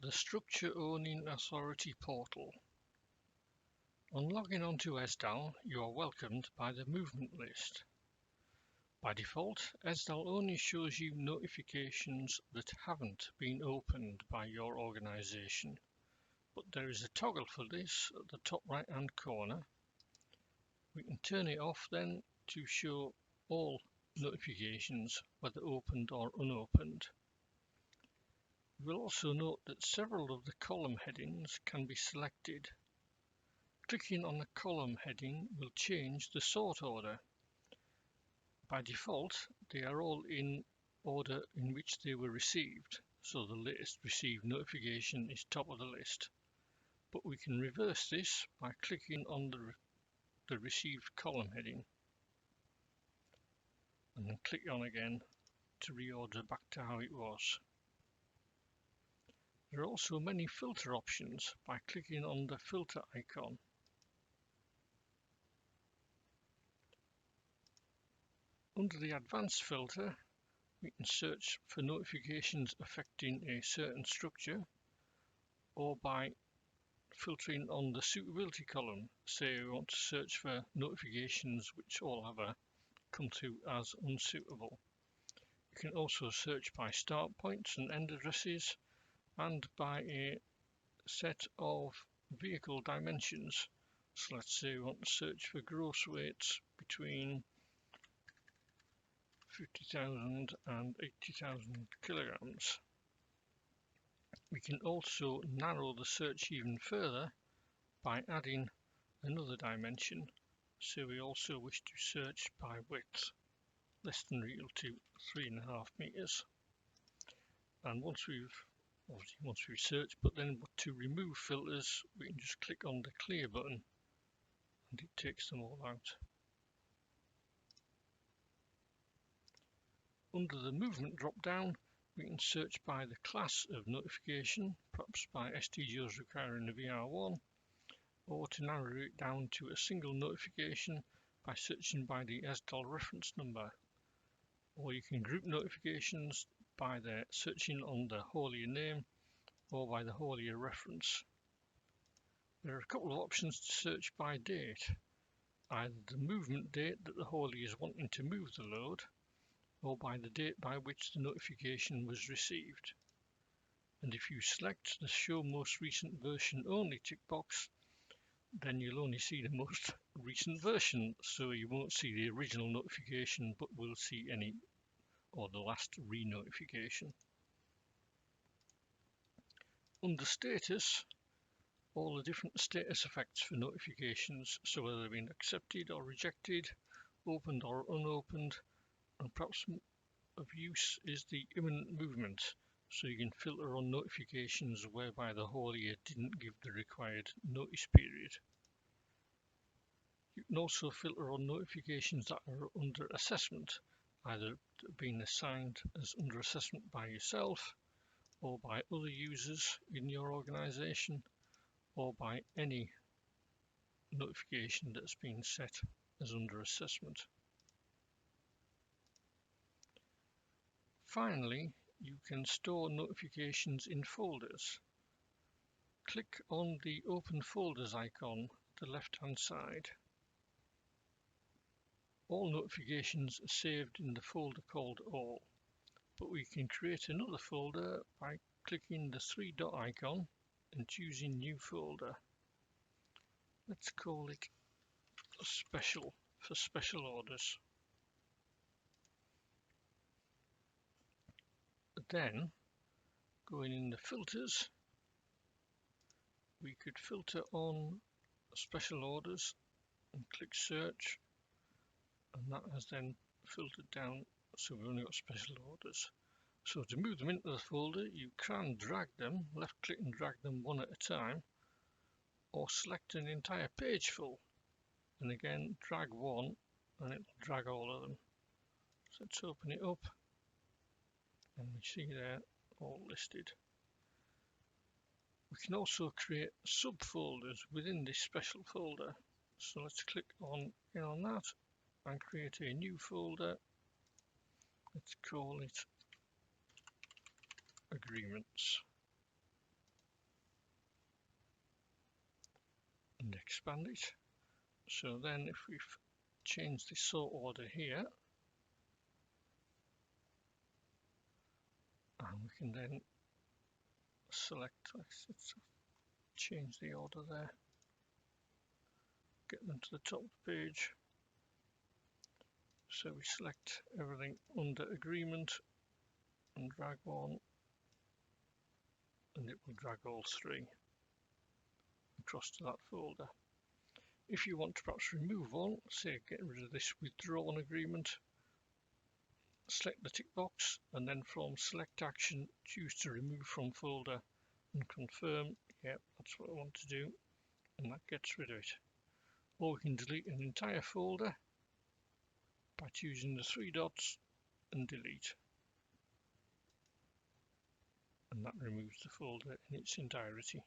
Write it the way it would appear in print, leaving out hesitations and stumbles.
The Structure Owning Authority portal. On logging onto ESDAL, you are welcomed by the movement list. By default, ESDAL only shows you notifications that haven't been opened by your organization, but there is a toggle for this at the top right hand corner. We can turn it off then to show all notifications, whether opened or unopened. You will also note that several of the column headings can be selected. Clicking on the column heading will change the sort order. By default, they are all in order in which they were received, so the latest received notification is top of the list. But we can reverse this by clicking on the received column heading and then click on again to reorder back to how it was. There are also many filter options by clicking on the filter icon. Under the advanced filter, we can search for notifications affecting a certain structure, or by filtering on the suitability column. Say we want to search for notifications which all have come to as unsuitable. You can also search by start points and end addresses, and by a set of vehicle dimensions. So let's say we want to search for gross weights between 50,000 and 80,000 kilograms. We can also narrow the search even further by adding another dimension. So we also wish to search by width, less than or equal to 3.5 meters. And once we've searched, but then to remove filters, we can just click on the clear button and it takes them all out. Under the movement drop down, we can search by the class of notification, perhaps by STJs requiring a VR1, or to narrow it down to a single notification by searching by the ESDAL reference number. Or you can group notifications by the searching on the haulier name or by the haulier reference. There are a couple of options to search by date, either the movement date that the haulier is wanting to move the load, or by the date by which the notification was received. And if you select the Show Most Recent Version Only tick box, then you'll only see the most recent version, so you won't see the original notification, but will see any or the last re-notification. Under Status, all the different status effects for notifications, so whether they've been accepted or rejected, opened or unopened, and perhaps of use is the imminent movement, so you can filter on notifications whereby the haulier didn't give the required notice period. You can also filter on notifications that are under assessment, either being assigned as under assessment by yourself or by other users in your organization, or by any notification that's been set as under assessment. Finally, you can store notifications in folders. Click on the Open Folders icon at the left-hand side. All notifications are saved in the folder called All, but we can create another folder by clicking the three-dot icon and choosing New Folder. Let's call it Special for special orders. Then, going in the filters, we could filter on special orders and click search, and that has then filtered down, so we've only got special orders. So to move them into the folder, you can drag them, left click and drag them one at a time, or select an entire page full and again drag one and it'll drag all of them. So let's open it up and we see they're all listed. We can also create subfolders within this special folder. So let's click on that and create a new folder. Let's call it Agreements. and expand it. So then if we change the sort order here, and we can then select, let's change the order there, get them to the top of the page. So we select everything under agreement and drag one, and it will drag all three across to that folder. If you want to perhaps remove one, say get rid of this withdrawn agreement, select the tick box, and then from select action choose to remove from folder and confirm. Yep, that's what I want to do, and that gets rid of it. Or we can delete an entire folder by choosing the three dots and delete, and that removes the folder in its entirety.